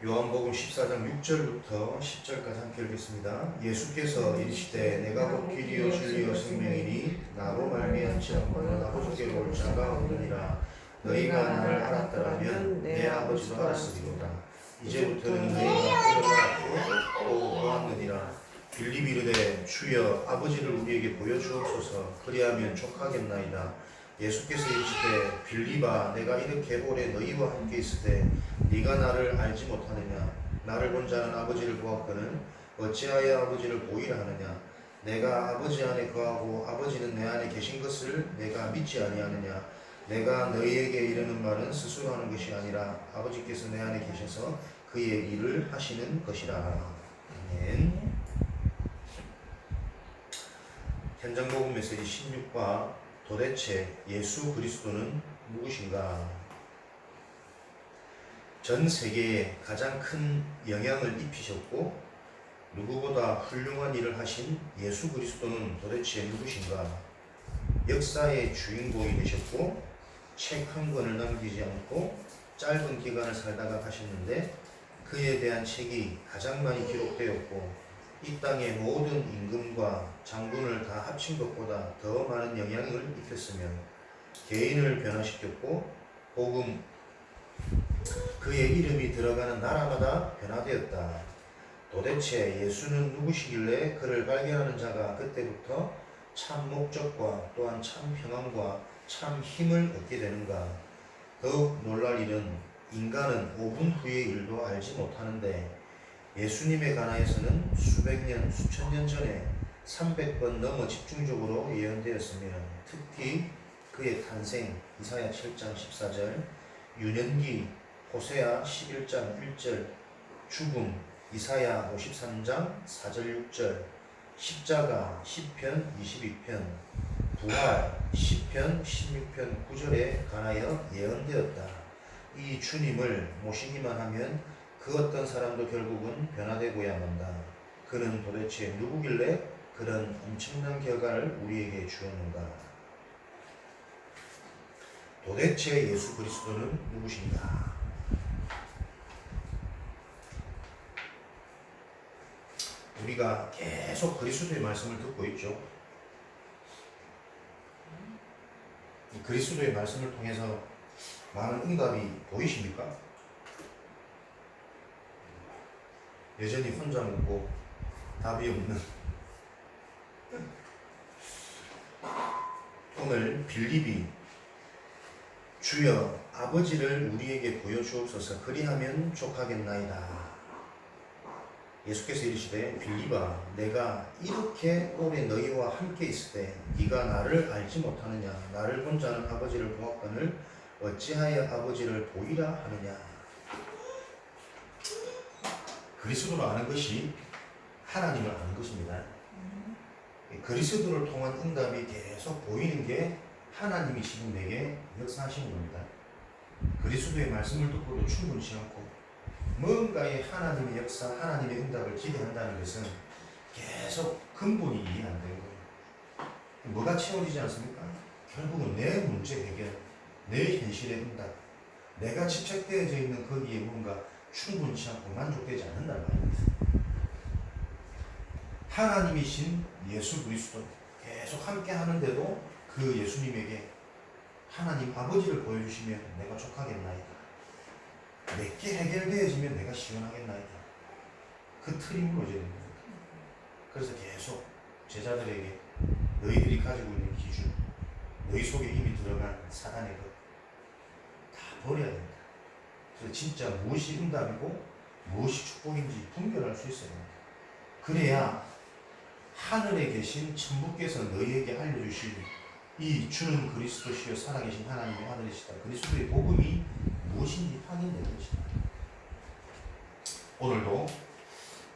요한복음 14장 6절부터 10절까지 함께 읽겠습니다. 예수께서 이르시되 내가 곧 길이요 진리요 생명이니 나로 말미암지 않고는 아버지께로 올 자가 없느니라. 너희가 나를 알았더라면 내 아버지도 알았으리로다. 이제부터는 너희가 그를 알았고 또 보았느니라. 빌립이 이르되 주여 아버지를 우리에게 보여주옵소서. 그리하면 족하겠나이다. 예수께서 이르시되 빌립아 내가 이렇게 오래 너희와 함께 있을 때 네가 나를 알지 못하느냐. 나를 본 자는 아버지를 보았거늘 어찌하여 아버지를 보이라 하느냐. 내가 아버지 안에 거하고 아버지는 내 안에 계신 것을 내가 믿지 아니하느냐. 내가 너희에게 이르는 말은 스스로 하는 것이 아니라 아버지께서 내 안에 계셔서 그의 일을 하시는 것이라. 아멘. 현장복음 메시지 16과 도대체 예수 그리스도는 누구신가? 전 세계에 가장 큰 영향을 입히셨고 누구보다 훌륭한 일을 하신 예수 그리스도는 도대체 누구신가? 역사의 주인공이 되셨고 책 한 권을 남기지 않고 짧은 기간을 살다가 가셨는데 그에 대한 책이 가장 많이 기록되었고 이 땅의 모든 임금과 장군을 다 합친 것보다 더 많은 영향을 입혔으며 개인을 변화시켰고 복음 그의 이름이 들어가는 나라마다 변화되었다. 도대체 예수는 누구시길래 그를 발견하는 자가 그때부터 참 목적과 또한 참 평안과 참 힘을 얻게 되는가? 더욱 놀랄 일은 인간은 5분 후의 일도 알지 못하는데 예수님에 관하여서는 수백 년, 수천 년 전에 300번 넘어 집중적으로 예언되었으며 특히 그의 탄생 이사야 7장 14절, 유년기 호세아 11장 1절, 죽음 이사야 53장 4절 6절, 십자가 시편 22편, 부활 시편 16편 9절에 관하여 예언되었다. 이 주님을 모시기만 하면 그 어떤 사람도 결국은 변화되고야 만다. 그는 도대체 누구길래 그런 엄청난 결과를 우리에게 주었는가? 도대체 예수 그리스도는 누구신가? 우리가 계속 그리스도의 말씀을 듣고 있죠. 이 그리스도의 말씀을 통해서 많은 응답이 보이십니까? 여전히 혼자 묻고 답이 없는 오늘 빌립이 주여 아버지를 우리에게 보여주옵소서 그리하면 족하겠나이다. 예수께서 이르시되 빌립아 내가 이렇게 오래 너희와 함께 있을 때 네가 나를 알지 못하느냐. 나를 본 자는 아버지를 보았거늘 어찌하여 아버지를 보이라 하느냐. 그리스도를 아는 것이 하나님을 아는 것입니다. 그리스도를 통한 응답이 계속 보이는 게 하나님이 지금 내게 역사하시는 겁니다. 그리스도의 말씀을 듣고도 충분치 않고 뭔가의 하나님의 역사, 하나님의 응답을 기대한다는 것은 계속 근본이 이해 안 되는 거예요. 뭐가 채워지지 않습니까? 결국은 내 문제 해결, 내 현실의 응답, 내가 집착되어져 있는 거기에 뭔가 충분치 않고 만족되지 않는다는 말입니다. 하나님이신 예수 그리스도 계속 함께 하는데도 그 예수님에게 하나님 아버지를 보여주시면 내가 족하겠나이다. 내게 해결되어지면 내가 시원하겠나이다. 그 틀이 무너져야 됩니다. 그래서 계속 제자들에게 너희들이 가지고 있는 기준, 너희 속에 이미 들어간 사단의 것 다 버려야 됩니다. 그래서 진짜 무엇이 응답이고 무엇이 축복인지 분별할 수 있어야 됩니다. 그래야 하늘에 계신 천부께서 너희에게 알려주신 이 주는 그리스도시요 살아계신 하나님의 아들이시다. 그리스도의 복음이 무엇인지 확인되는 것이다. 오늘도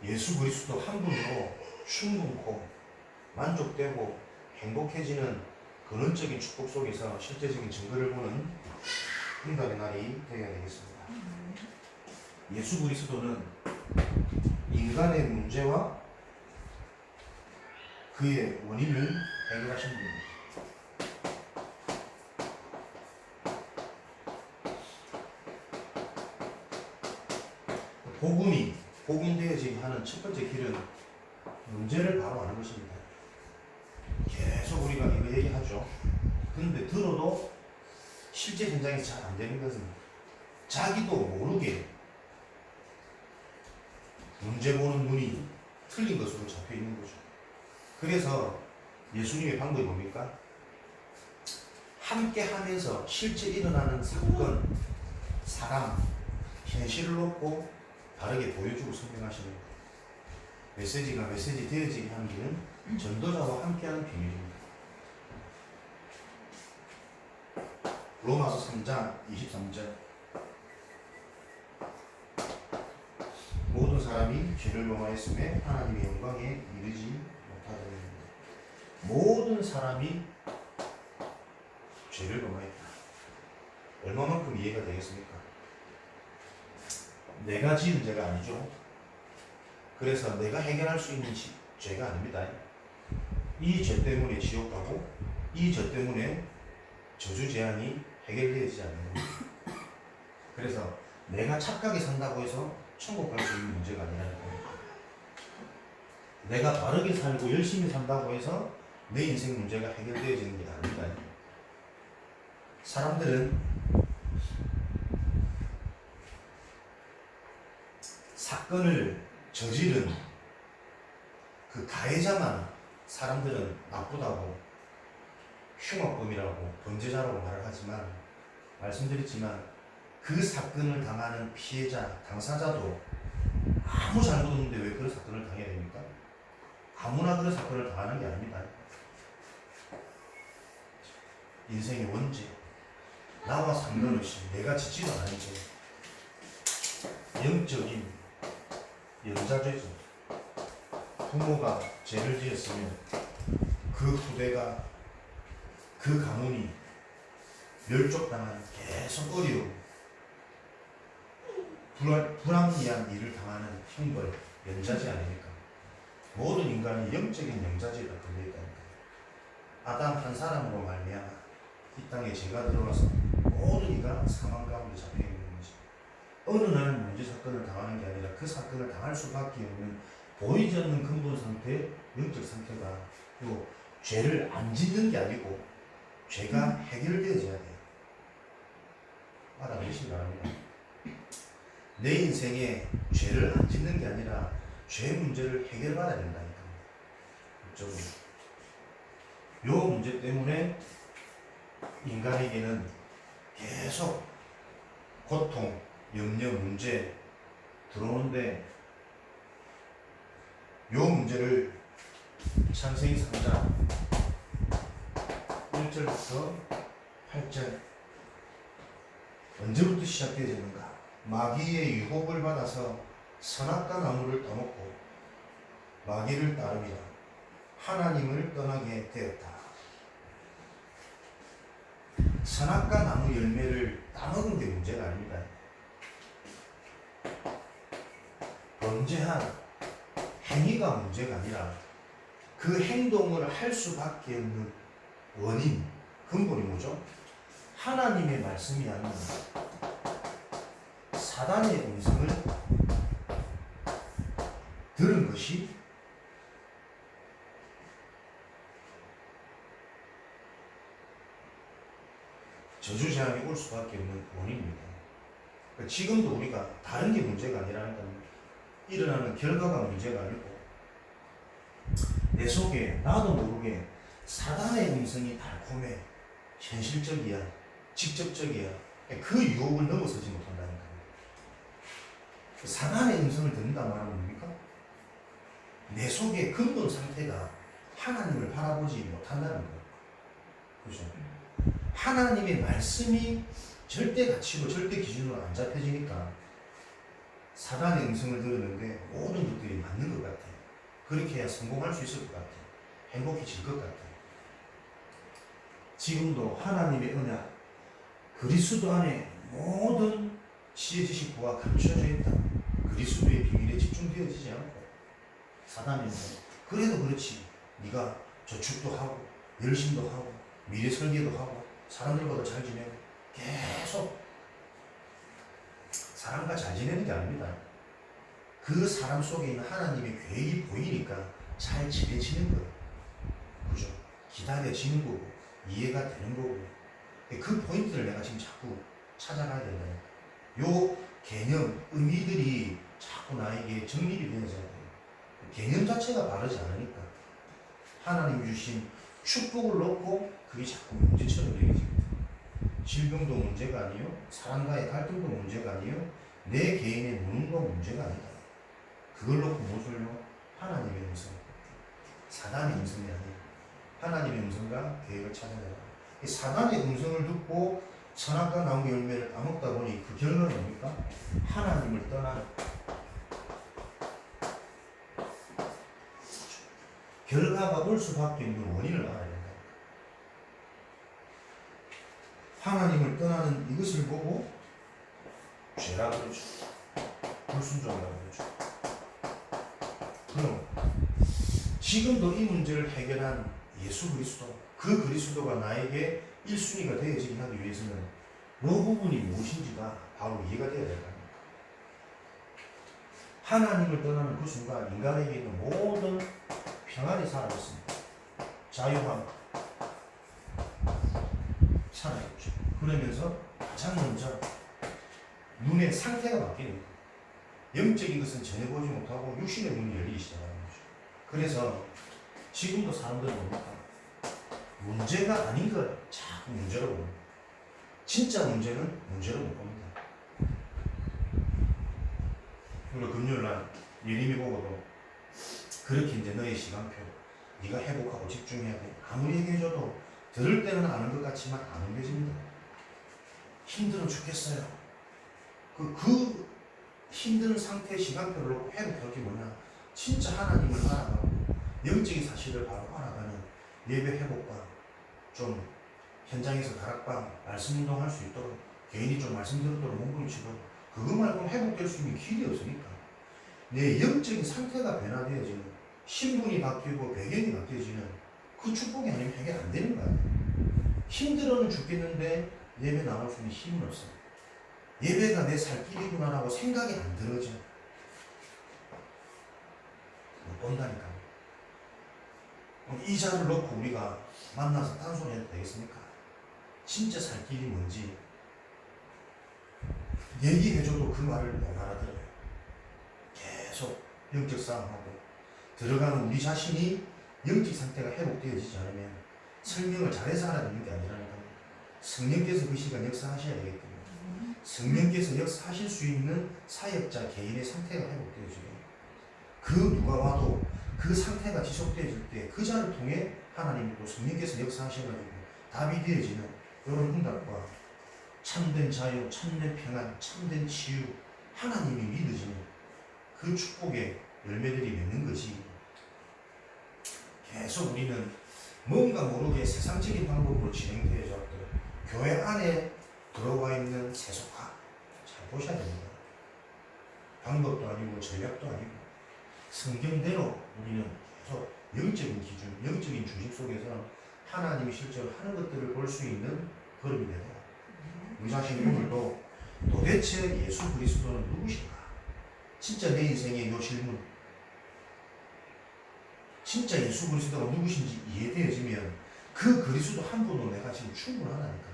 예수 그리스도 한 분으로 충분코 만족되고 행복해지는 근원적인 축복 속에서 실제적인 증거를 보는 응답의 날이 되어야 되겠습니다. 예수 그리스도는 인간의 문제와 그의 원인을 해결하신 분입니다. 복음되어지게 하는 첫 번째 길은 문제를 바로 아는 것입니다. 계속 우리가 이거 얘기하죠. 근데 들어도 실제 현장에서 잘 안 되는 것은 자기도 모르게 문제 보는 눈이 틀린 것으로 잡혀 있는 거죠. 그래서 예수님의 방법이 뭡니까? 함께 하면서 실제 일어나는 사건, 사람, 현실을 놓고 다르게 보여주고 설명하시는 거예요. 메시지가 메시지 되어지게 하는 길은 전도자와 함께하는 비밀입니다. 로마서 3장 23절 모든 사람이 죄를 범하였음에 하나님의 영광에 이르지 못하더니 모든 사람이 죄를 범하였다. 얼마만큼 이해가 되겠습니까? 내가 지은 죄가 아니죠. 그래서 내가 해결할 수 있는 죄가 아닙니다. 이 죄 때문에 지옥 가고 이 죄 때문에 저주 재앙이 해결되어지지 않는 겁니다. 그래서 내가 착하게 산다고 해서 천국 갈 수 있는 문제가 아니라는 겁니다. 내가 바르게 살고 열심히 산다고 해서 내 인생 문제가 해결되어지는 게 아닙니다. 사람들은 사건을 저지른 그 가해자만 사람들은 나쁘다고 흉악범이라고 범죄자라고 말을 하지만 말씀드렸지만 그 사건을 당하는 피해자, 당사자도 아무 잘못 없는데 왜 그런 사건을 당해야 됩니까? 아무나 그런 사건을 당하는 게 아닙니다. 인생의 원죄, 나와 상관없이 내가 짓지도 않은 죄, 영적인 연좌죄죠. 부모가 죄를 지었으면 그 후대가 그 가문이 멸족당하는 계속 어려움, 불합리한 일을 당하는 형벌, 연좌죄 아닙니까? 모든 인간이 영적인 연좌죄가 걸려있다니까요. 아담 한 사람으로 말미암아 이 땅에 죄가 들어와서 모든 이가 사망 가운데 잡혀있는 것이 어느 날 문제 사건을 당하는 게 아니라 그 사건을 당할 수밖에 없는 보이지 않는 근본 상태, 영적 상태가 또 죄를 안 짓는 게 아니고 죄가 해결되어져야 돼요. 알아보시기 바랍니다. 내 인생에 죄를 안 짓는 게 아니라 죄 문제를 해결받아야 된다니까. 그쪽으로. 요 문제 때문에 인간에게는 계속 고통, 염려, 문제 들어오는데 요 문제를 창세기 3장 1절부터 8절 언제부터 시작되어지는가? 마귀의 유혹을 받아서 선악과 나무를 따먹고 마귀를 따르며 하나님을 떠나게 되었다. 선악과 나무 열매를 따먹은 게 문제가 아닙니다. 범죄한 행위가 문제가 아니라 그 행동을 할 수밖에 없는 원인, 근본이 뭐죠? 하나님의 말씀이 아닌 사단의 음성을 들은 것이 저주재앙이 올 수밖에 없는 원인입니다. 그러니까 지금도 우리가 다른 게 문제가 아니라니까 일어나는 결과가 문제가 아니고 내 속에 나도 모르게 사단의 음성이 달콤해, 현실적이야, 직접적이야. 그 유혹을 넘어서지 못한다니까요. 사단의 음성을 듣는다 말하면 뭡니까? 내 속의 근본 상태가 하나님을 바라보지 못한다는 거예요. 그죠? 하나님의 말씀이 절대 가치고 절대 기준으로 안 잡혀지니까 사단의 음성을 들었는데 모든 것들이 맞는 것 같아요. 그렇게 해야 성공할 수 있을 것 같아요. 행복해질 것 같아요. 지금도 하나님의 언약, 그리스도 안에 모든 지혜 지식 부가 감춰져 있다. 그리스도의 비밀에 집중되어지지 않고 사단이 그래도 그렇지 네가 저축도 하고 열심도 하고 미래 설계도 하고 사람들보다 잘 지내고 계속 사람과 잘 지내는 게 아닙니다. 그 사람 속에 있는 하나님의 계획이 보이니까 잘 지내지는 거예요. 그죠? 기다려지는 거고 이해가 되는 거고 그 포인트를 내가 지금 자꾸 찾아가야 된다니까. 요 개념, 의미들이 자꾸 나에게 정립이 되어져야 돼요. 개념 자체가 바르지 않으니까 하나님이 주신 축복을 놓고 그게 자꾸 문제처럼 여겨집니다. 질병도 문제가 아니요, 사람과의 갈등도 문제가 아니요, 내 개인의 무능도 문제가 아니다. 그걸 놓고 무엇을요? 하나님의 음성, 사단의 음성이 아니에요. 하나님의 음성과 계획을 찾아내라. 이 사단의 음성을 듣고 선악과 나무 열매를 따먹다 보니 그 결론은 뭡니까? 하나님을 떠나는 결과가 올 수밖에 없는 원인을 알아야 된다. 하나님을 떠나는 이것을 보고 죄라고 그러죠. 불순종이라고 그러죠. 그럼 지금도 이 문제를 해결한 예수 그리스도, 그 그리스도가 나에게 1순위가 되어지게 하기 위해서는 그 부분이 무엇인지가 바로 이해가 되어야 될 겁니다. 하나님을 떠나는 그 순간 인간에게 있는 모든 평안이 사라졌습니다. 자유함 사라졌죠. 그러면서 가장 먼저 눈의 상태가 바뀌는 거예요. 영적인 것은 전혀 보지 못하고 육신의 문이 열리기 시작하는 거죠. 그래서 지금도 사람들은 뭡니까? 문제가 아닌 걸 자꾸 문제로 봅니다. 진짜 문제는 문제로 못 봅니다. 그리고 금요일날 예림이 보고도 그렇게 이제 너의 시간표, 네가 회복하고 집중해야 돼. 아무리 얘기해줘도 들을 때는 아는 것 같지만 안 옮겨집니다. 힘들어 죽겠어요. 그 힘든 상태의 시간표를 놓고 회복할 게 뭐냐? 진짜 하나님을 알아가고 영적인 사실을 바로 알아가는 예배 회복과 좀 현장에서 다락방 말씀 운동할 수 있도록 개인이 좀 말씀 들었도록 몸부림치고 그거 말고는 회복될 수 있는 길이 없으니까 내 영적인 상태가 변화되어지는 신분이 바뀌고 배경이 바뀌어지는 그 축복이 아니면 해결 안 되는 거야. 힘들어는 죽겠는데 예배 나올 수 있는 힘은 없어. 예배가 내 살 길이구나라고 생각이 안 들어져. 못 본다니까. 이 자를 놓고 우리가 만나서 딴소리 해도 되겠습니까? 진짜 살 길이 뭔지 얘기해줘도 그 말을 못 알아들어요. 계속 영적 싸움하고 들어가는 우리 자신이 영적 상태가 회복되어지지 않으면 설명을 잘해서 알아듣는 게 아니라는 겁니다. 성령께서 그 시간 역사하셔야 되기 때문에 성령께서 역사하실 수 있는 사역자 개인의 상태가 회복되어지고 그 누가 와도 그 상태가 지속되어질 때 그 자를 통해 하나님이 또 성령께서 역사하셔가지고 답이 되어지는 이런 응답과 참된 자유, 참된 평안, 참된 치유, 하나님이 믿어지는 그 축복의 열매들이 맺는 것이 계속 우리는 뭔가 모르게 세상적인 방법으로 진행되어져 왔던 교회 안에 들어와 있는 세속화 잘 보셔야 됩니다. 방법도 아니고 전략도 아니고 성경대로 우리는 계속 영적인 기준, 영적인 주식 속에서 하나님이 실제로 하는 것들을 볼 수 있는 걸음이 되다. 우리 자신이 오늘도 도대체 예수 그리스도는 누구신가? 진짜 내 인생의 이 질문, 진짜 예수 그리스도가 누구신지 이해되어지면 그 그리스도 한 분으로 내가 지금 충분하다니까.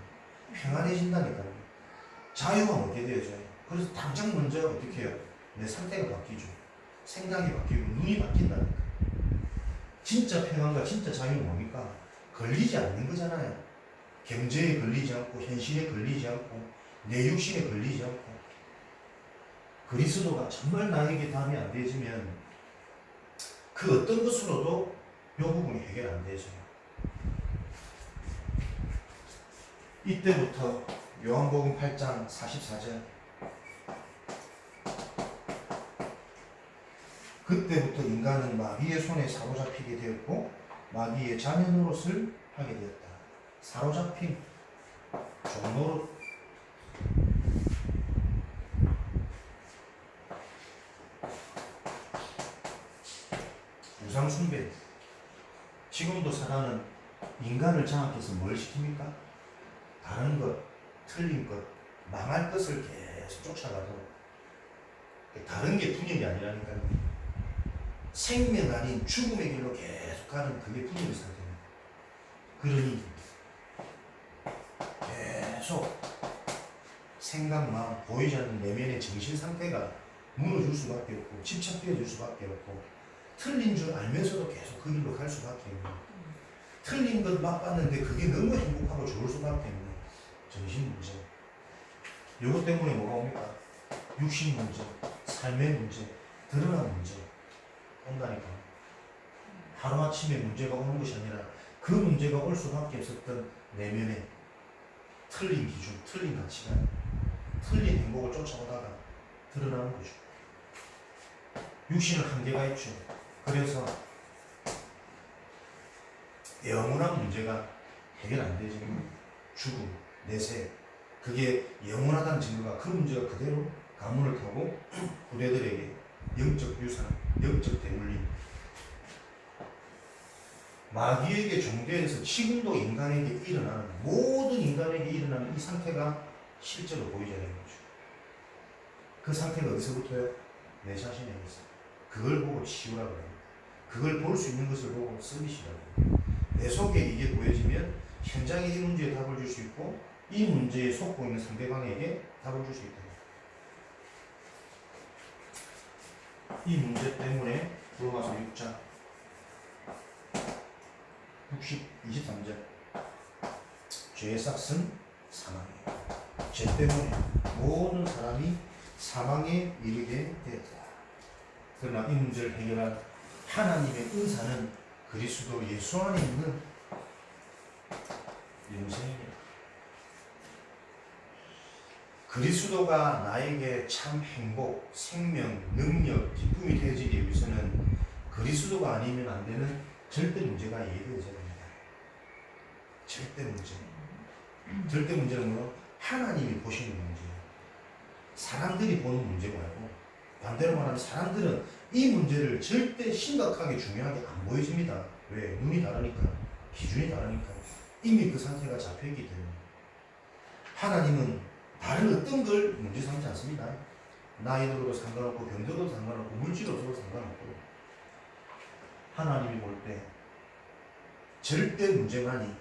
평안해진다니까. 자유가 얻게 되어져요. 그래서 당장 먼저 어떻게 해요? 내 상태가 바뀌죠. 생각이 바뀌고 눈이 바뀐다니까. 진짜 평안과 진짜 자유는 뭡니까? 걸리지 않는 거잖아요. 경제에 걸리지 않고 현실에 걸리지 않고 내 육신에 걸리지 않고 그리스도가 정말 나에게 답이 안 되어지면 그 어떤 것으로도 이 부분이 해결 안 되어져요. 이때부터 요한복음 8장 44절 그때부터 인간은 마귀의 손에 사로잡히게 되었고 마귀의 자녀 노릇을 하게 되었다. 사로잡힌 종노릇. 우상숭배. 지금도 사단은 인간을 장악해서 뭘 시킵니까? 다른 것, 틀린 것, 망할 것을 계속 쫓아가도 다른 게 분열이 아니라니까요. 생명 아닌 죽음의 길로 계속 가는 그게 분열의 상태입니다. 그러니 계속 생각, 마음, 보이지 않는 내면의 정신 상태가 무너질 수밖에 없고 집착되어질 수밖에 없고 틀린 줄 알면서도 계속 그 길로 갈 수밖에 없는, 틀린 것 맛봤는데 그게 너무 행복하고 좋을 수밖에 없는 정신 문제. 이것 때문에 뭐가 옵니까? 육신 문제, 삶의 문제, 드러난 문제 온다니까. 하루아침에 문제가 오는 것이 아니라 그 문제가 올 수밖에 없었던 내면의 틀린 기준, 틀린 가치관, 틀린 행복을 쫓아오다가 드러나는 거죠. 육신은 한계가 있죠. 그래서 영원한 문제가 해결 안 되죠. 죽음, 내세, 그게 영원하다는 증거가 그 문제가 그대로 가문을 타고 후대들에게 영적 유산, 영적 대물림, 마귀에게 종되어서 지금도 인간에게 일어나는, 모든 인간에게 일어나는 이 상태가 실제로 보이게 되는 거죠. 그 상태가 어디서부터요? 내 자신에게서. 그걸 보고 치우라고 합니다. 그걸 볼 수 있는 것을 보고 쓰기시라고 합니다. 내 속에 이게 보여지면 현장에 이 문제에 답을 줄 수 있고 이 문제에 속고 있는 상대방에게 답을 줄 수 있다. 이 문제 때문에 로마서 6장 23절 죄의 삭은 사망이에요. 죄 때문에 모든 사람이 사망에 이르게 되었다. 그러나 이 문제를 해결한 하나님의 은사는 그리스도 예수 안에 있는 영생입니다. 그리스도가 나에게 참 행복, 생명, 능력, 기쁨이 되어지기 위해서는 그리스도가 아니면 안 되는 절대 문제가 예배해져야 됩니다. 절대 문제. 절대 문제는 뭐 하나님이 보시는 문제예요. 사람들이 보는 문제 말고, 반대로 말하면 사람들은 이 문제를 절대 심각하게 중요하게 안 보여집니다. 왜? 눈이 다르니까, 기준이 다르니까. 이미 그 상태가 잡혀있기 때문에. 하나님은 다른 어떤 걸 문제 삼지 않습니다. 나이 들어도 상관없고 병 들어도 상관없고 물질 없어도 상관없고, 하나님이 볼 때 절대 문제만이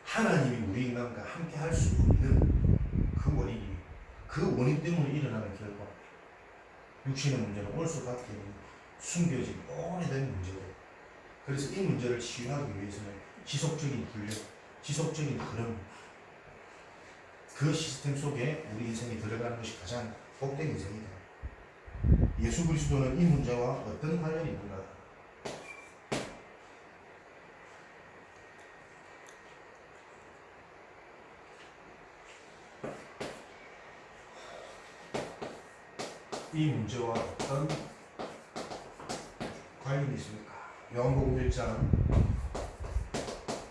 하나님이 우리 인간과 함께 할 수 없는 그 원인이, 그 원인 때문에 일어나는 결과, 육신의 문제는 올 수밖에 없는 숨겨진 오래된 문제들. 그래서 이 문제를 치유하기 위해서는 지속적인 훈련, 지속적인 흐름, 그 시스템 속에 우리 인생이 들어가는 것이 가장 복된 인생이다. 예수 그리스도는 이 문제와 어떤 관련이 있는가? 이 문제와 어떤 관련이 있습니까? 요한복음 1장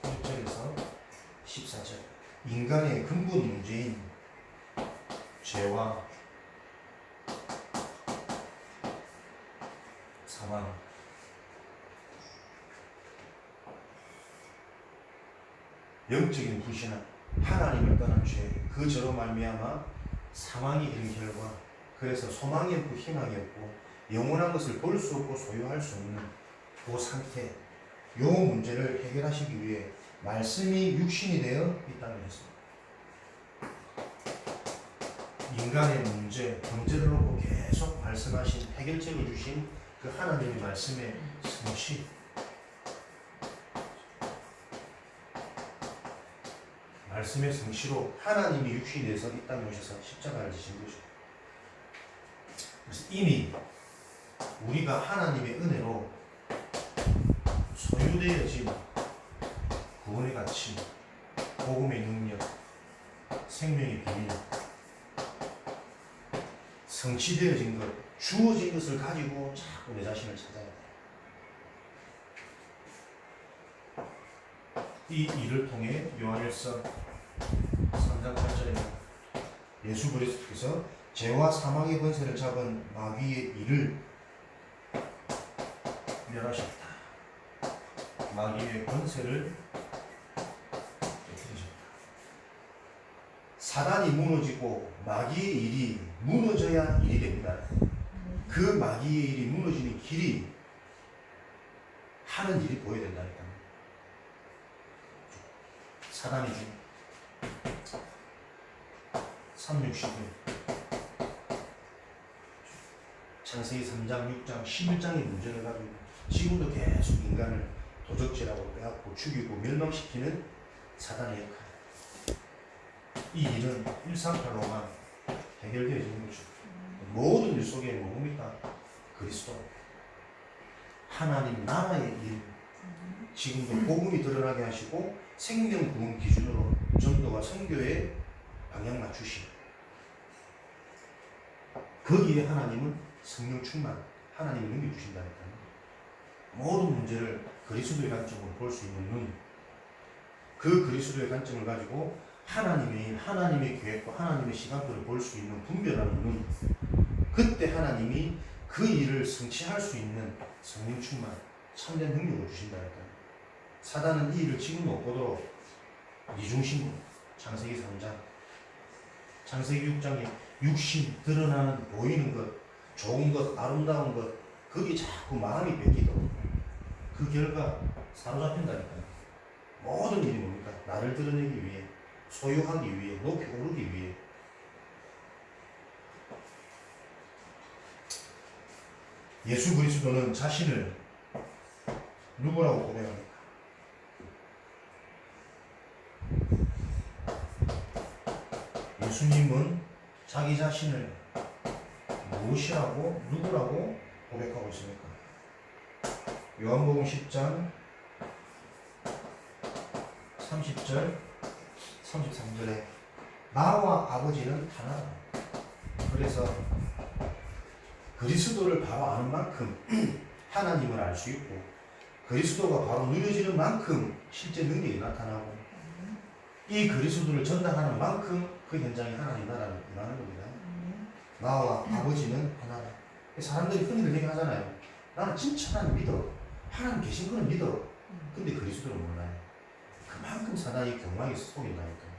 1절에서 14절. 인간의 근본 문제인 죄와 사망, 영적인 불신함, 하나님을 떠난 죄, 그 죄로 말미암아 사망이 이른 결과, 그래서 소망이 없고 희망이 없고 영원한 것을 볼 수 없고 소유할 수 없는 그 상태, 요 문제를 해결하시기 위해 말씀이 육신이 되어 있다는 것입니다. 인간의 문제, 문제를 놓고 계속 말씀하신, 해결책을 주신 그 하나님의 말씀의 성취, 말씀의 성취로 하나님이 육신이 돼서 이 땅에 오셔서 십자가를 지신 거죠. 그래서 이미 우리가 하나님의 은혜로 소유되어진 구원의 가치, 복음의 능력, 생명의 비밀, 성취되어진 것, 주어진 것을 가지고 자꾸 내 자신을 찾아야 돼. 이 일을 통해 요한일서 3장 8절에 예수 그리스도께서 죄와 사망의 권세를 잡은 마귀의 일을 멸하셨다. 마귀의 권세를 깨뜨리셨다. 사단이 무너지고 마귀의 일이 무너져야 일이 됩니다. 그 마귀의 일이 무너지는 길이 하는 일이 보여야 된다니까. 사단이 중 360일 창세기 3장, 6장, 11장의 문제를 가지고 지금도 계속 인간을 도적질하고 빼앗고 죽이고 멸망시키는 사단의 역할. 이 일은 138로만 해결되어지는 거죠. 모든 일 속에 뭡니까? 그리스도. 하나님 나라의 일. 지금도 복음이 드러나게 하시고 생명 구원 기준으로 전도와 선교에 방향 맞추시. 거기에 하나님은 성령 충만, 하나님의 능력 주신다니까요. 모든 문제를 그리스도의 관점으로 볼 수 있는 눈. 그 그리스도의 관점을 가지고 하나님의 일, 하나님의 계획과 하나님의 시간표를 볼 수 있는 분별하는 눈. 그때 하나님이 그 일을 성취할 수 있는 성령 충만, 참된 능력을 주신다니까요. 사단은 이 일을 지금 못 보도록 이중신분, 창세기 3장, 창세기 6장에 육신, 드러나는 보이는 것, 좋은 것, 아름다운 것, 거기 자꾸 마음이 뺏기도록 그 결과 사로잡힌다니까요. 모든 일이 뭡니까? 나를 드러내기 위해, 소유하기 위해, 높이 오르기 위해. 예수 그리스도는 자신을 누구라고 고백합니까? 예수님은 자기 자신을 무엇이라고, 누구라고 고백하고 있습니까? 요한복음 10장 30절 33절에 나와 아버지는 하나다. 그래서 그리스도를 바로 아는 만큼 하나님을 알 수 있고, 그리스도가 바로 누려지는 만큼 실제 능력이 나타나고, 이 그리스도를 전달하는 만큼 그 현장에 하나님 나라를 임하는 겁니다. 나와 아버지는 하나다. 사람들이 흔히들 얘기하잖아요. 나는 진짜 하나님 믿어. 하나님 계신 거는 믿어. 근데 그리스도를 몰라요. 그만큼 사단이 경망에 속인다니까요.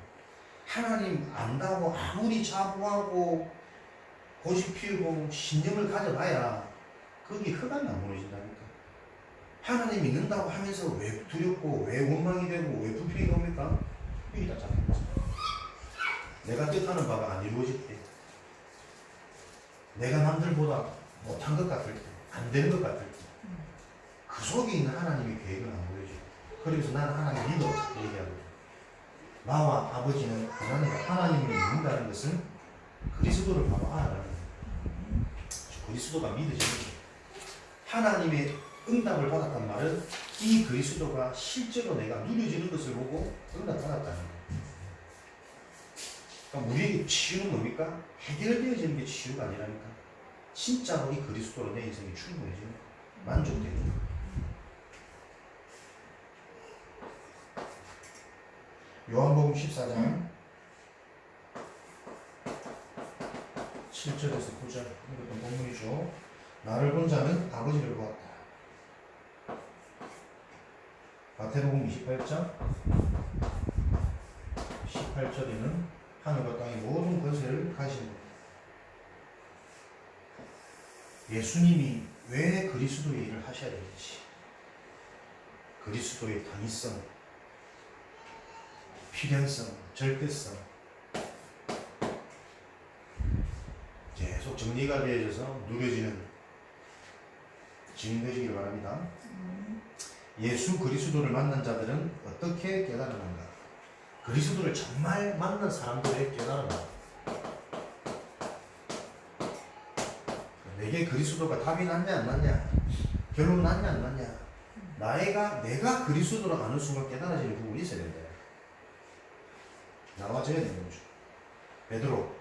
하나님 안다고 아무리 자부하고 고집 피우고 신념을 가져봐야 거기 흑암이 안 무너진다니까. 하나님 믿는다고 하면서 왜 두렵고 왜 원망이 되고 왜 불평이 옵니까? 여기 다 잡힙니다. 내가 뜻하는 바가 안 이루어질 때, 내가 남들보다 못한 것 같을 때, 안 되는 것 같을 때, 그 속에 있는 하나님의 계획은 안 보여줘. 그래서 나는 하나님 믿어 얘기하거든. 나와 아버지는 하나님을 믿는다는 것은 그리스도를 바로 알아가는 거예요. 그리스도가 믿어지는 거예요. 하나님의 응답을 받았단 말은 이 그리스도가 실제로 내가 누려지는 것을 보고 응답받았다는 거예요. 그러니까 우리에게 치유는 뭡니까? 해결되어지는 게 치유가 아니라니까. 진짜로 이 그리스도로 내 인생이 충분해지는 거예요. 만족되는 거예요. 요한복음 14장 7절에서 9절 이것도 본문이죠. 나를 본 자는 아버지를 보았다. 마태복음 28장 18절에는 하늘과 땅의 모든 권세를 가진 것. 예수님이 왜 그리스도의 일을 하셔야 되는지, 그리스도의 당위성, 필연성, 절대성 계속 정리가 되어져서 누려지는 증인되시길 바랍니다. 예수 그리스도를 만난 자들은 어떻게 깨달았는가? 그리스도를 정말 만난 사람들의 깨달음다. 내게 그리스도가 답이 났냐 안 났냐, 결론 났냐 안 났냐, 내가 그리스도를 아는 순간 깨달아지는 부분이 있어야 된다. 나와줘야 되는 거죠. 베드로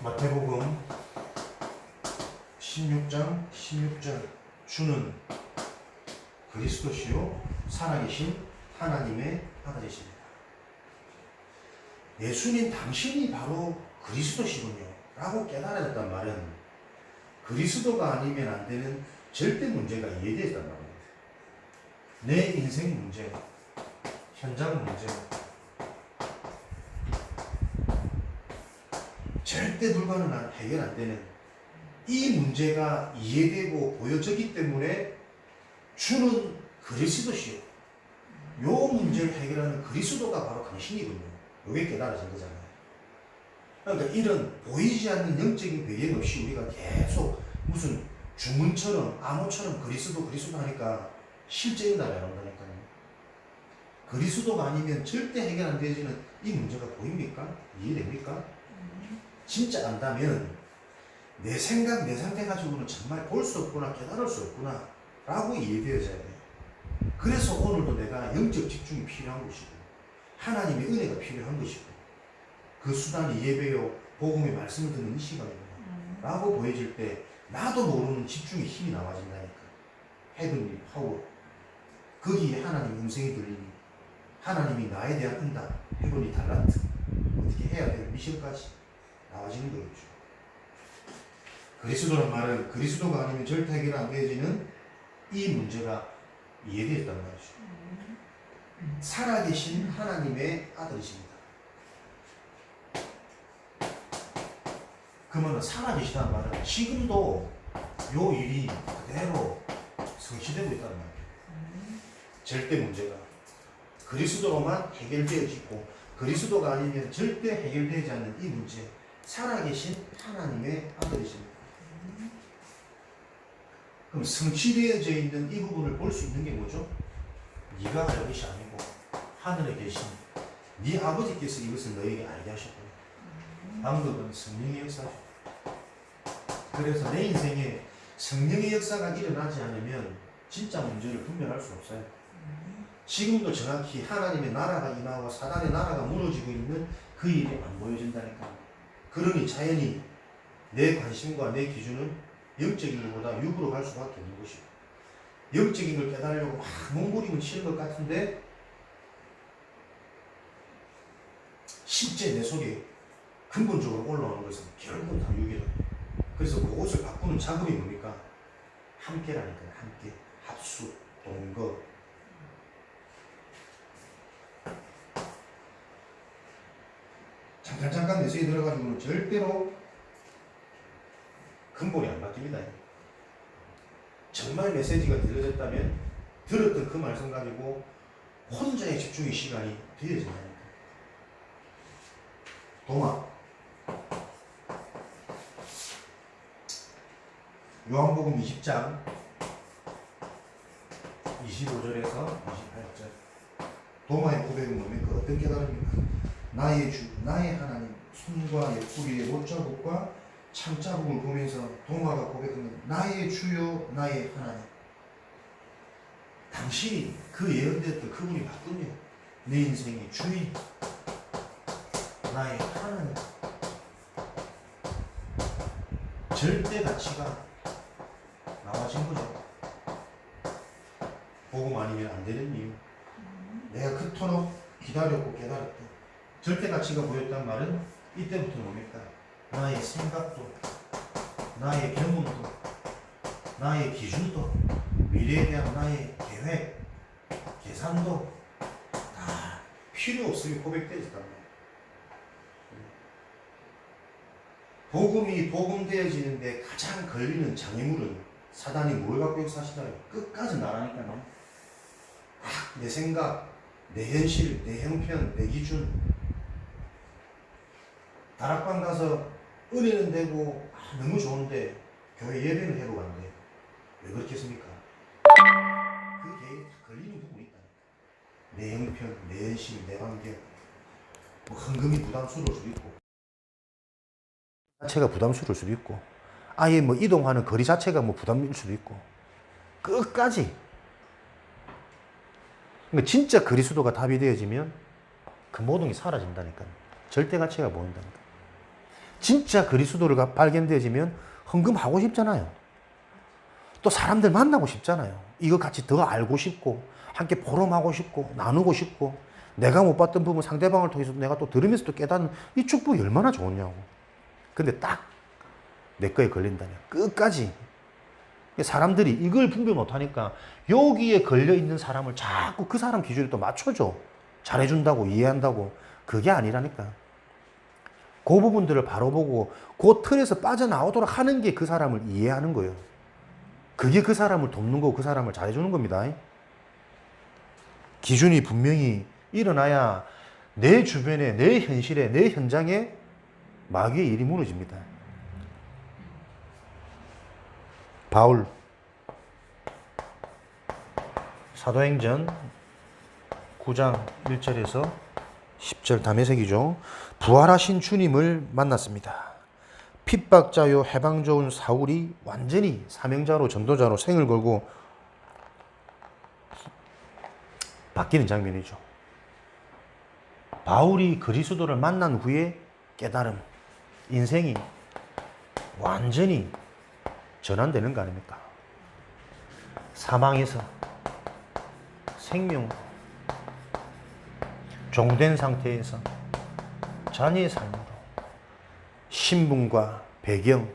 마태복음 16장 16절 주는 그리스도시요 살아계신 하나님의 아들이십니다. 예수님 당신이 바로 그리스도시군요 라고 깨달았단 말은 그리스도가 아니면 안 되는 절대 문제가 이해되었단 말입니다. 내 인생 문제, 현장 문제, 절대 불가능한, 해결 안 되는 이 문제가 이해되고 보여졌기 때문에 주는 그리스도시요, 요 문제를 해결하는 그리스도가 바로 당신이군요. 요게 깨달아진 거잖아요. 그러니까 이런 보이지 않는 영적인 배경 없이 우리가 계속 무슨 주문처럼 암호처럼 그리스도 하니까 실제 일어나지 않는다니까요. 그리스도가 아니면 절대 해결 안 되지는 이 문제가 보입니까? 이해됩니까? 진짜 안다면 내 생각, 내 상태 가지고는 정말 볼 수 없구나, 깨달을 수 없구나 라고 이해되어져야 돼요. 그래서 오늘도 내가 영적 집중이 필요한 것이고 하나님의 은혜가 필요한 것이고 그 수단이 예배요, 복음의 말씀을 듣는 이 시간이구나 라고 보여질 때 나도 모르는 집중의 힘이 나와진다니까. 헤븐리 파워, 거기에 하나님 음성이 들리니 하나님이 나에 대한 응답, 헤븐리 달란트, 어떻게 해야 되는 미션까지 나와지는 거겠죠. 그리스도란 말은 그리스도가 아니면 절대 해결 안 되어지는 이 문제가 이해되었단 말이죠. 살아계신 하나님의 아들이십니다. 그러면 살아계시다는 말은 지금도 요 일이 그대로 성취되고 있다는 말이에요. 절대 문제가 그리스도로만 해결되어지고 그리스도가 아니면 절대 해결되지 않는 이 문제, 살아계신 하나님의 아들이십니다. 그럼 성취되어져 있는 이 부분을 볼 수 있는 게 뭐죠? 네가 알 것이 아니고 하늘에 계신 네 아버지께서 이것을 너에게 알게 하셨고 방법은 성령의 역사죠. 그래서 내 인생에 성령의 역사가 일어나지 않으면 진짜 문제를 분별할 수 없어요. 지금도 정확히 하나님의 나라가 임하고 사단의 나라가 무너지고 있는 그 일이 안 보여진다니까. 그러니 자연히 내 관심과 내 기준은 영적인 것보다 육으로 갈 수밖에 없는 것이고, 영적인 걸 깨달으려고 막 몸부림을 치는 것 같은데 실제 내 속에 근본적으로 올라오는 것은 결국은 다 육이다. 그래서 그것을 바꾸는 작업이 뭡니까? 함께라니까요. 함께, 합수, 동거. 잠깐 내 속에 들어가지고는 절대로 근본이 안 바뀝니다. 정말 메시지가 들려졌다면 들었던 그 말씀 가지고 혼자의 집중의 시간이 되어진다니까. 도마. 요한복음 20장 25절에서 28절. 도마의 고백은 뭡니까? 어떤 깨달음입니까? 나의 주, 나의 하나님, 손과 옆구리의 못자국과 창자국을 보면서 도마가 고백하는 나의 주요, 나의 하나님. 당신이 그 예언되었던 그분이 맞군요. 내 인생의 주인, 나의 하나님. 절대 가치가 나와진 거죠. 복음 아니면 안 되는 이유. 내가 그토록 기다렸고 깨달았던 절대 가치가 보였단 말은 이때부터 뭡니까? 나의 생각도, 나의 경험도, 나의 기준도, 미래에 대한 나의 계획, 계산도 다 필요 없음이 고백되었단 말이에요. 복음이 복음되어지는데 가장 걸리는 장애물은 사단이 뭘 갖고 역사하시나요? 끝까지 나라니까요. 내 생각, 내 현실, 내 형편, 내 기준. 다락방 가서 은혜는 되고 너무 좋은데 교회 예배는 해로 간대. 왜 그렇겠습니까? 그게 걸리는 부분이 있다. 내 형편, 내 현실, 내 환경. 뭐 헌금이 부담스러울 수도 있고 자체가 부담스러울 수도 있고 아예 뭐 이동하는 거리 자체가 뭐 부담일 수도 있고 끝까지. 그러니까 진짜 그리스도가 답이 되어지면 그 모든 게 사라진다니까요. 절대 가치가 보인다니까. 진짜 그리스도를 발견되어지면 헌금하고 싶잖아요. 또 사람들 만나고 싶잖아요. 이거 같이 더 알고 싶고 함께 포럼하고 싶고 나누고 싶고 내가 못 봤던 부분 상대방을 통해서 내가 또 들으면서 또 깨닫는 이 축복이 얼마나 좋냐고. 근데 딱 내 거에 걸린다냐. 끝까지. 사람들이 이걸 분별 못하니까 여기에 걸려있는 사람을 자꾸 그 사람 기준에 또 맞춰줘. 잘해준다고 이해한다고. 그게 아니라니까. 그 부분들을 바로 보고 그 틀에서 빠져나오도록 하는 게 그 사람을 이해하는 거예요. 그게 그 사람을 돕는 거고 그 사람을 잘해주는 겁니다. 기준이 분명히 일어나야 내 주변에, 내 현실에, 내 현장에 마귀의 일이 무너집니다. 바울 사도행전 9장 1절에서 10절 담에색이죠. 부활하신 주님을 만났습니다. 핍박자요 해방 좋은 사울이 완전히 사명자로 전도자로 생을 걸고 바뀌는 장면이죠. 바울이 그리스도를 만난 후에 깨달음, 인생이 완전히 전환되는 거 아닙니까? 사망에서 생명, 종된 상태에서 자녀의 삶으로 신분과 배경,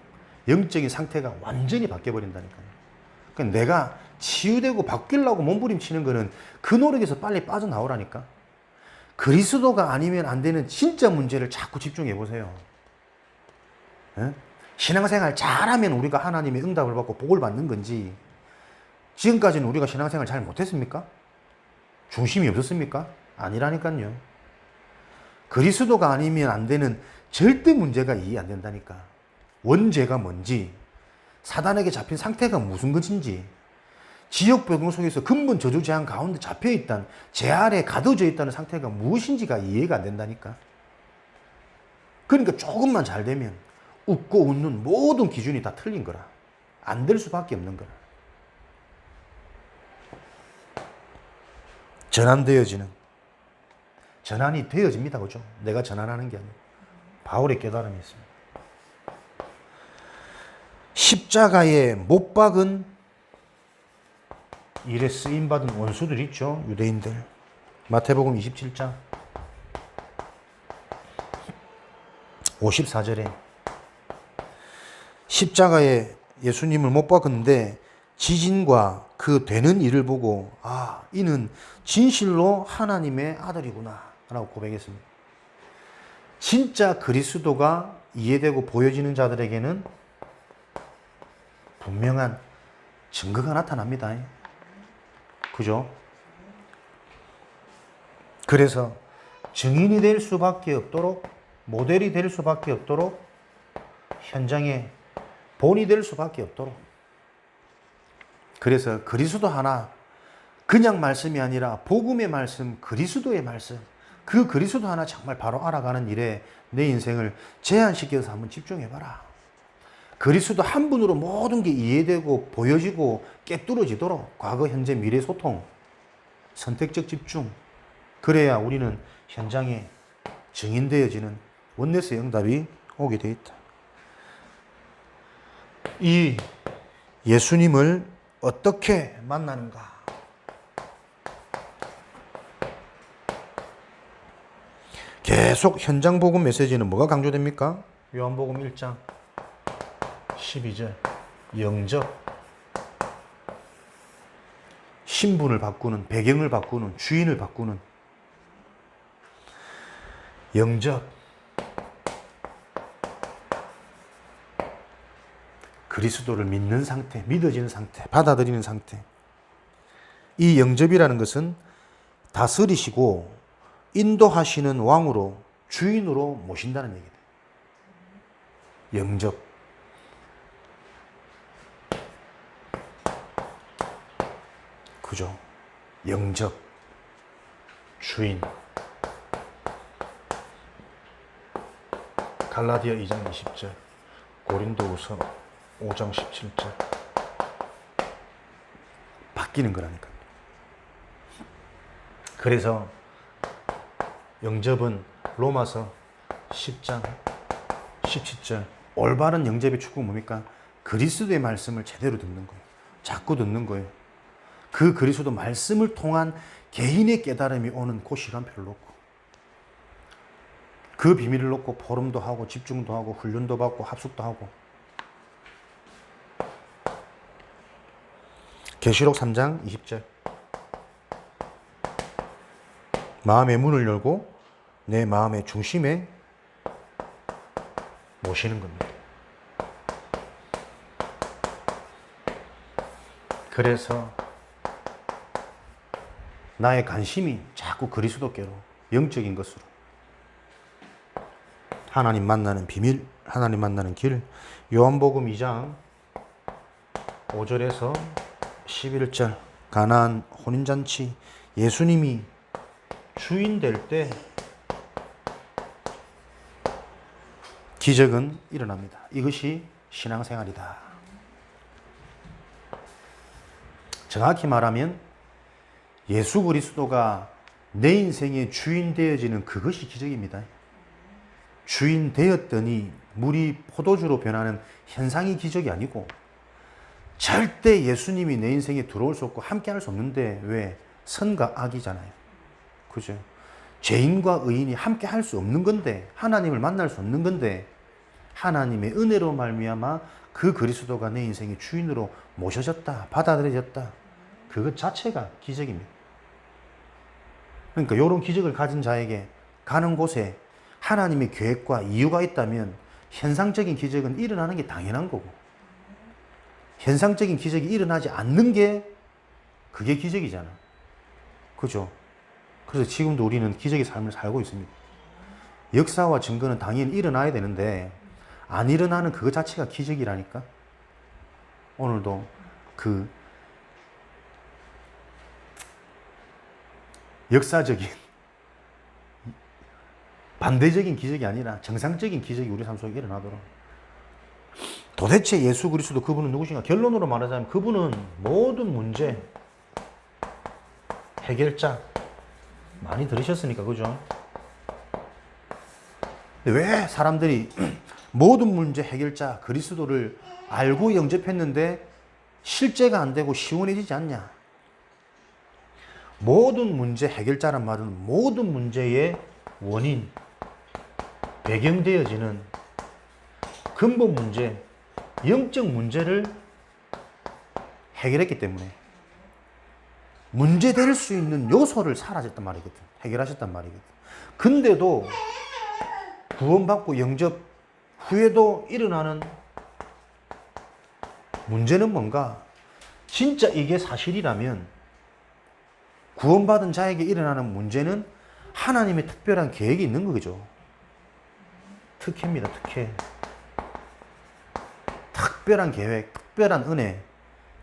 영적인 상태가 완전히 바뀌어버린다니까요. 그러니까 내가 치유되고 바뀌려고 몸부림치는 거는 그 노력에서 빨리 빠져나오라니까. 그리스도가 아니면 안 되는 진짜 문제를 자꾸 집중해 보세요. 신앙생활 잘하면 우리가 하나님의 응답을 받고 복을 받는 건지, 지금까지는 우리가 신앙생활 잘 못했습니까? 중심이 없었습니까? 아니라니까요. 그리스도가 아니면 안 되는 절대 문제가 이해 안 된다니까. 원죄가 뭔지, 사단에게 잡힌 상태가 무슨 것인지, 지역 배경 속에서 근본 저주 재앙 가운데 잡혀있단, 제 아래 가둬져 있다는 상태가 무엇인지가 이해가 안 된다니까. 그러니까 조금만 잘 되면 웃고 웃는 모든 기준이 다 틀린 거라. 안 될 수밖에 없는 거라. 전환되어지는, 전환이 되어집니다. 그죠? 내가 전환하는 게 아니고 바울의 깨달음이 있습니다. 십자가에 못 박은 일에 쓰임받은 원수들 있죠. 유대인들. 마태복음 27장 54절에 십자가에 예수님을 못 박았는데 지진과 그 되는 일을 보고 아, 이는 진실로 하나님의 아들이구나 라고 고백했습니다. 진짜 그리스도가 이해되고 보여지는 자들에게는 분명한 증거가 나타납니다. 그죠? 그래서 증인이 될 수밖에 없도록, 모델이 될 수밖에 없도록, 현장에 본이 될 수밖에 없도록. 그래서 그리스도 하나, 그냥 말씀이 아니라 복음의 말씀, 그리스도의 말씀, 그 그리스도 하나 정말 바로 알아가는 일에 내 인생을 제한시켜서 한번 집중해봐라. 그리스도 한 분으로 모든 게 이해되고 보여지고 깨뚫어지도록 과거, 현재, 미래 소통, 선택적 집중. 그래야 우리는 현장에 증인되어지는 원네스의 응답이 오게 되어 있다. 이 예수님을 어떻게 만나는가? 계속 현장 복음 메시지는 뭐가 강조됩니까? 요한복음 1장 12절 영접, 신분을 바꾸는, 배경을 바꾸는, 주인을 바꾸는 영접, 그리스도를 믿는 상태, 믿어지는 상태, 받아들이는 상태. 이 영접이라는 것은 다스리시고 인도하시는 왕으로, 주인으로 모신다는 얘기다. 영접. 그죠? 영접, 주인. 갈라디아 2장 20절, 고린도후서 5장 17절. 바뀌는 거라니까. 그래서 영접은 로마서 10장 17절, 올바른 영접의 축복은 뭡니까? 그리스도의 말씀을 제대로 듣는 거예요. 자꾸 듣는 거예요. 그 그리스도 말씀을 통한 개인의 깨달음이 오는 그 시간표를 놓고, 그 비밀을 놓고 포럼도 하고 집중도 하고 훈련도 받고 합숙도 하고. 계시록 3장 20절, 마음의 문을 열고 내 마음의 중심에 오시는 겁니다. 그래서 나의 관심이 자꾸 그리스도께로, 영적인 것으로, 하나님 만나는 비밀, 하나님 만나는 길. 요한복음 2장 5절에서 11절, 가나안 혼인잔치, 예수님이 주인 될 때 기적은 일어납니다. 이것이 신앙생활이다. 정확히 말하면 예수 그리스도가 내 인생의 주인 되어지는 그것이 기적입니다. 주인 되었더니 물이 포도주로 변하는 현상이 기적이 아니고, 절대 예수님이 내 인생에 들어올 수 없고 함께 할 수 없는데, 왜? 선과 악이잖아요. 그죠? 죄인과 의인이 함께 할 수 없는 건데, 하나님을 만날 수 없는 건데, 하나님의 은혜로 말미암아 그 그리스도가 내 인생의 주인으로 모셔졌다, 받아들여졌다. 그것 자체가 기적입니다. 그러니까 이런 기적을 가진 자에게 가는 곳에 하나님의 계획과 이유가 있다면 현상적인 기적은 일어나는 게 당연한 거고, 현상적인 기적이 일어나지 않는 게 그게 기적이잖아. 그죠? 그래서 지금도 우리는 기적의 삶을 살고 있습니다. 역사와 증거는 당연히 일어나야 되는데 안 일어나는 그것 자체가 기적이라니까. 오늘도 그 역사적인 반대적인 기적이 아니라 정상적인 기적이 우리 삶 속에 일어나도록. 도대체 예수 그리스도 그분은 누구신가? 결론으로 말하자면 그분은 모든 문제 해결자. 많이 들으셨으니까, 그죠? 근데 왜 사람들이 모든 문제 해결자 그리스도를 알고 영접했는데 실제가 안 되고 시원해지지 않냐? 모든 문제 해결자란 말은 모든 문제의 원인, 배경되어지는 근본 문제, 영적 문제를 해결했기 때문에 문제될 수 있는 요소를 사라졌단 말이거든. 해결하셨단 말이거든. 근데도 구원받고 영접 후에도 일어나는 문제는 뭔가? 진짜 이게 사실이라면 구원받은 자에게 일어나는 문제는 하나님의 특별한 계획이 있는 거죠. 특혜입니다. 특혜. 특별한 계획, 특별한 은혜,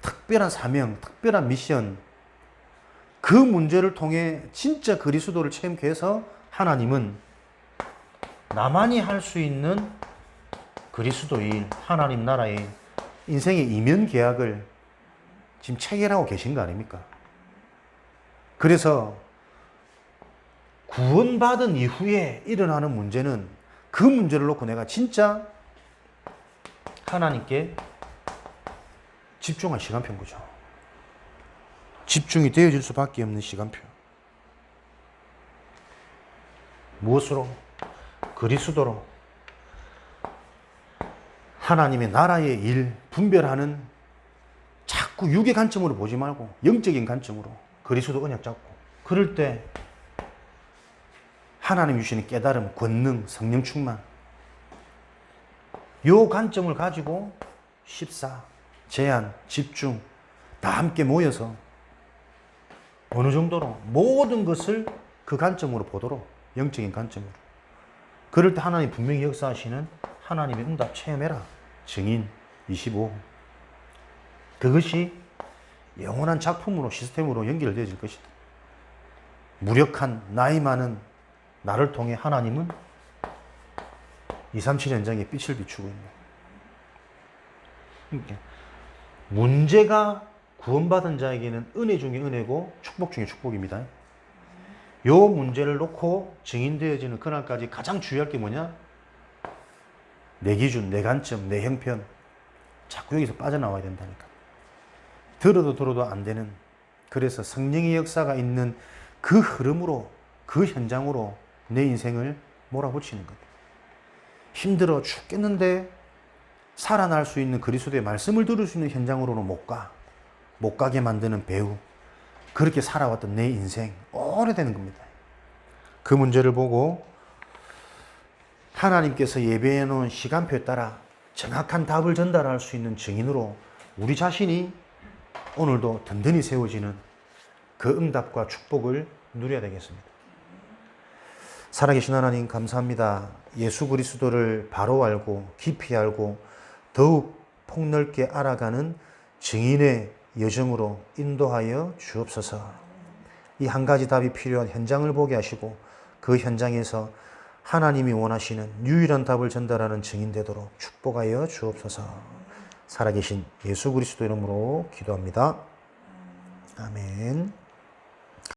특별한 사명, 특별한 미션. 그 문제를 통해 진짜 그리스도를 체험케 해서 하나님은 나만이 할 수 있는 그리스도인 하나님 나라의 인생의 이면 계약을 지금 체결하고 계신 거 아닙니까? 그래서 구원받은 이후에 일어나는 문제는 그 문제를 놓고 내가 진짜 하나님께 집중할 시간표인 거죠. 집중이 되어질 수밖에 없는 시간표. 무엇으로? 그리스도로. 하나님의 나라의 일 분별하는, 자꾸 육의 관점으로 보지 말고 영적인 관점으로 그리스도 언약 잡고, 그럴 때 하나님 주시는 깨달음, 권능, 성령 충만, 요 관점을 가지고 십사, 제한, 집중 다 함께 모여서 어느 정도로 모든 것을 그 관점으로 보도록, 영적인 관점으로. 그럴 때 하나님 분명히 역사하시는 하나님의 응답 체험해라. 증인 25. 그것이 영원한 작품으로, 시스템으로 연결되어질 것이다. 무력한, 나이 많은 나를 통해 하나님은 237 현장에 빛을 비추고 있는. 그러니까 문제가 구원받은 자에게는 은혜 중에 은혜고 축복 중에 축복입니다. 요 문제를 놓고 증인되어지는 그날까지 가장 주의할 게 뭐냐? 내 기준, 내 관점, 내 형편. 자꾸 여기서 빠져나와야 된다니까. 들어도 안 되는. 그래서 성령의 역사가 있는 그 흐름으로, 그 현장으로 내 인생을 몰아붙이는 거예요. 힘들어 죽겠는데 살아날 수 있는 그리스도의 말씀을 들을 수 있는 현장으로는 못 가. 못 가게 만드는 배우. 그렇게 살아왔던 내 인생 오래되는 겁니다. 그 문제를 보고 하나님께서 예배해 놓은 시간표에 따라 정확한 답을 전달할 수 있는 증인으로 우리 자신이 오늘도 든든히 세워지는 그 응답과 축복을 누려야 되겠습니다. 살아계신 하나님 감사합니다. 예수 그리스도를 바로 알고 깊이 알고 더욱 폭넓게 알아가는 증인의 여정으로 인도하여 주옵소서. 이 한 가지 답이 필요한 현장을 보게 하시고 그 현장에서 하나님이 원하시는 유일한 답을 전달하는 증인 되도록 축복하여 주옵소서. 살아계신 예수 그리스도 이름으로 기도합니다. 아멘.